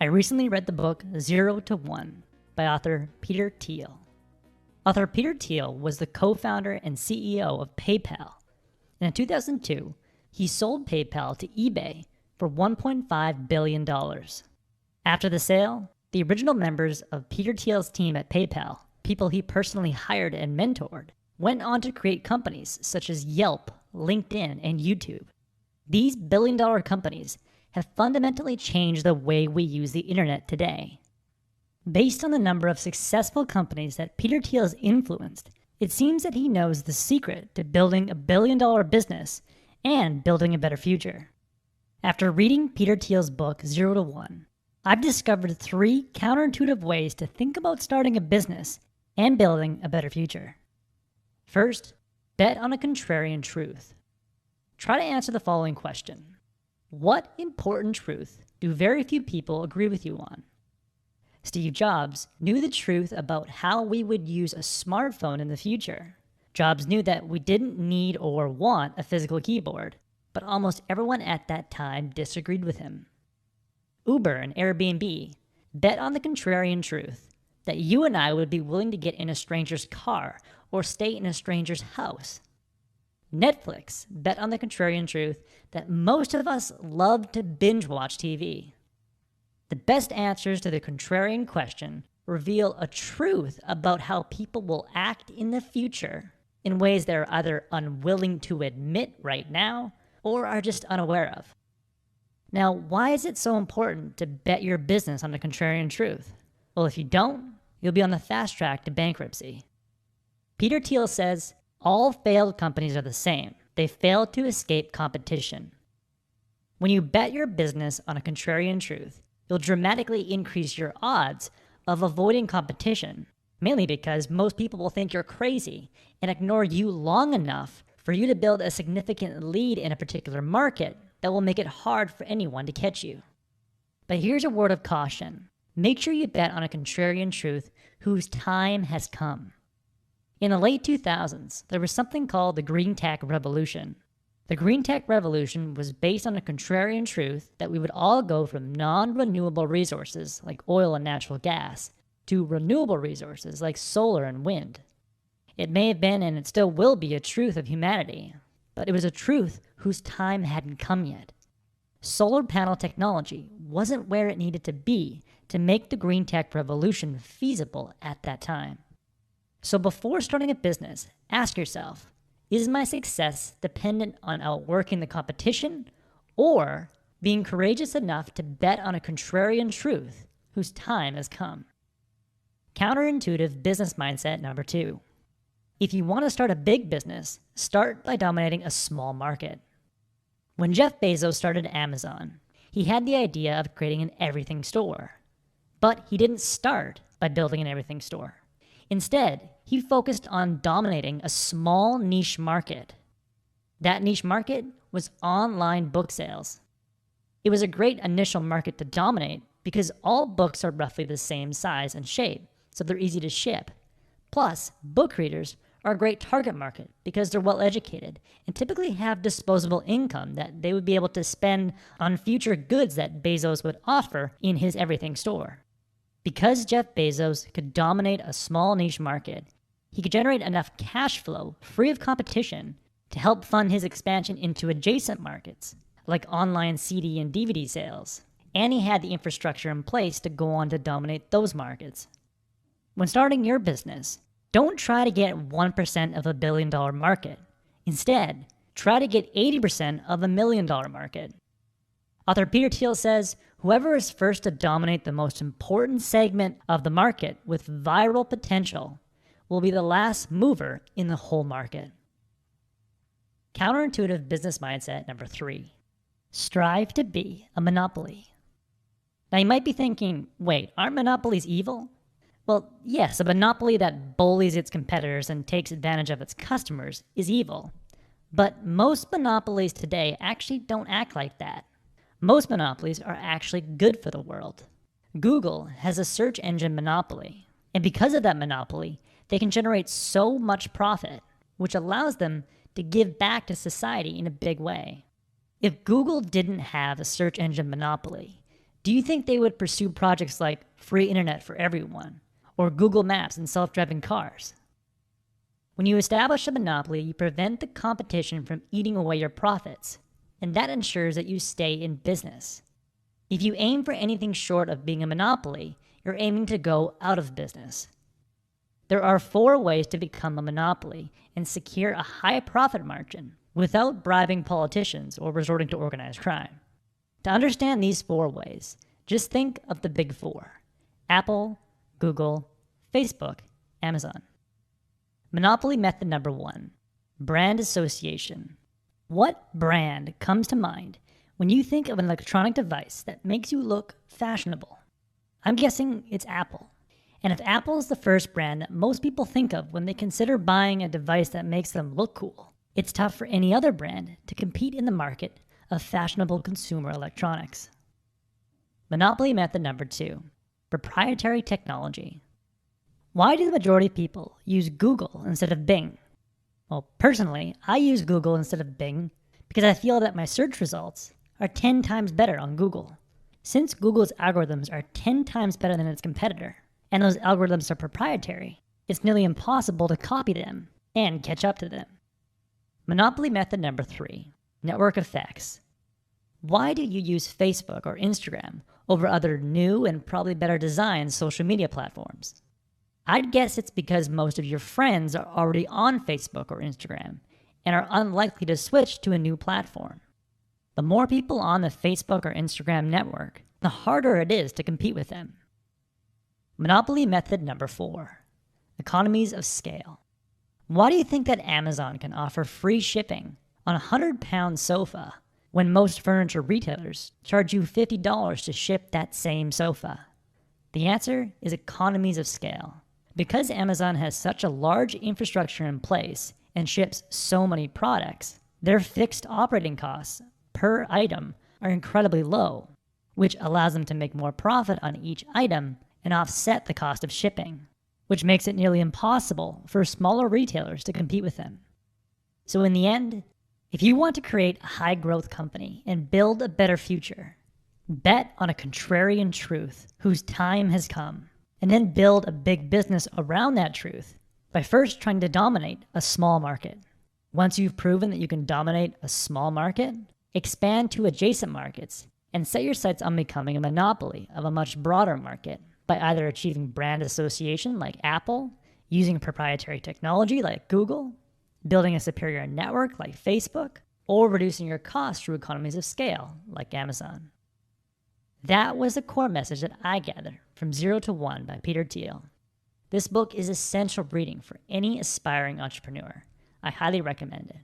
I recently read the book 0 to 1 by author Peter Thiel. Author Peter Thiel was the co-founder and CEO of PayPal. And in 2002, he sold PayPal to eBay for $1.5 billion. After the sale, the original members of Peter Thiel's team at PayPal, people he personally hired and mentored, went on to create companies such as Yelp, LinkedIn, and YouTube. These billion-dollar companies have fundamentally changed the way we use the internet today. Based on the number of successful companies that Peter Thiel has influenced, it seems that he knows the secret to building a billion-dollar business and building a better future. After reading Peter Thiel's book 0 to 1, I've discovered 3 counterintuitive ways to think about starting a business and building a better future. First, bet on a contrarian truth. Try to answer the following question. What important truth do very few people agree with you on? Steve Jobs knew the truth about how we would use a smartphone in the future. Jobs knew that we didn't need or want a physical keyboard, but almost everyone at that time disagreed with him. Uber and Airbnb bet on the contrarian truth that you and I would be willing to get in a stranger's car or stay in a stranger's house. Netflix bet on the contrarian truth that most of us love to binge watch TV. The best answers to the contrarian question reveal a truth about how people will act in the future in ways they're either unwilling to admit right now or are just unaware of. Now, why is it so important to bet your business on the contrarian truth? Well, if you don't, you'll be on the fast track to bankruptcy. Peter Thiel says, all failed companies are the same. They fail to escape competition. When you bet your business on a contrarian truth, you'll dramatically increase your odds of avoiding competition, mainly because most people will think you're crazy and ignore you long enough for you to build a significant lead in a particular market that will make it hard for anyone to catch you. But here's a word of caution. Make sure you bet on a contrarian truth whose time has come. In the late 2000s, there was something called the Green Tech Revolution. The Green Tech Revolution was based on a contrarian truth that we would all go from non-renewable resources like oil and natural gas to renewable resources like solar and wind. It may have been and it still will be a truth of humanity, but it was a truth whose time hadn't come yet. Solar panel technology wasn't where it needed to be to make the Green Tech Revolution feasible at that time. So before starting a business, ask yourself, is my success dependent on outworking the competition or being courageous enough to bet on a contrarian truth whose time has come? Counterintuitive business mindset number 2. If you want to start a big business, start by dominating a small market. When Jeff Bezos started Amazon, he had the idea of creating an everything store. But he didn't start by building an everything store. Instead, he focused on dominating a small niche market. That niche market was online book sales. It was a great initial market to dominate because all books are roughly the same size and shape, so they're easy to ship. Plus, book readers are a great target market because they're well educated and typically have disposable income that they would be able to spend on future goods that Bezos would offer in his everything store. Because Jeff Bezos could dominate a small niche market, he could generate enough cash flow free of competition to help fund his expansion into adjacent markets, like online CD and DVD sales. And he had the infrastructure in place to go on to dominate those markets. When starting your business, don't try to get 1% of a billion-dollar market. Instead, try to get 80% of a million-dollar market. Author Peter Thiel says, whoever is first to dominate the most important segment of the market with viral potential will be the last mover in the whole market. Counterintuitive business mindset number 3. Strive to be a monopoly. Now you might be thinking, wait, aren't monopolies evil? Well, yes, a monopoly that bullies its competitors and takes advantage of its customers is evil. But most monopolies today actually don't act like that. Most monopolies are actually good for the world. Google has a search engine monopoly, and because of that monopoly, they can generate so much profit, which allows them to give back to society in a big way. If Google didn't have a search engine monopoly, Do you think they would pursue projects like free internet for everyone, or Google Maps and self-driving cars? When you establish a monopoly, you prevent the competition from eating away your profits, and that ensures that you stay in business. If you aim for anything short of being a monopoly, you're aiming to go out of business. There are 4 ways to become a monopoly and secure a high profit margin without bribing politicians or resorting to organized crime. To understand these 4 ways, just think of the big 4: Apple, Google, Facebook, Amazon. Monopoly method number 1, brand association. What brand comes to mind when you think of an electronic device that makes you look fashionable? I'm guessing it's Apple. And if Apple is the first brand that most people think of when they consider buying a device that makes them look cool, it's tough for any other brand to compete in the market of fashionable consumer electronics. Monopoly method number 2, proprietary technology. Why do the majority of people use Google instead of Bing? Well, personally, I use Google instead of Bing because I feel that my search results are 10 times better on Google. Since Google's algorithms are 10 times better than its competitor, and those algorithms are proprietary, it's nearly impossible to copy them and catch up to them. Monopoly method number 3, network effects. Why do you use Facebook or Instagram over other new and probably better designed social media platforms? I'd guess it's because most of your friends are already on Facebook or Instagram and are unlikely to switch to a new platform. The more people on the Facebook or Instagram network, the harder it is to compete with them. Monopoly method number 4, economies of scale. Why do you think that Amazon can offer free shipping on a 100-pound sofa when most furniture retailers charge you $50 to ship that same sofa? The answer is economies of scale. Because Amazon has such a large infrastructure in place and ships so many products, their fixed operating costs per item are incredibly low, which allows them to make more profit on each item and offset the cost of shipping, which makes it nearly impossible for smaller retailers to compete with them. So in the end, if you want to create a high-growth company and build a better future, bet on a contrarian truth whose time has come, and then build a big business around that truth by first trying to dominate a small market. Once you've proven that you can dominate a small market, expand to adjacent markets and set your sights on becoming a monopoly of a much broader market by either achieving brand association like Apple, using proprietary technology like Google, building a superior network like Facebook, or reducing your costs through economies of scale like Amazon. That was the core message that I gathered from 0 to 1 by Peter Thiel. This book is essential reading for any aspiring entrepreneur. I highly recommend it.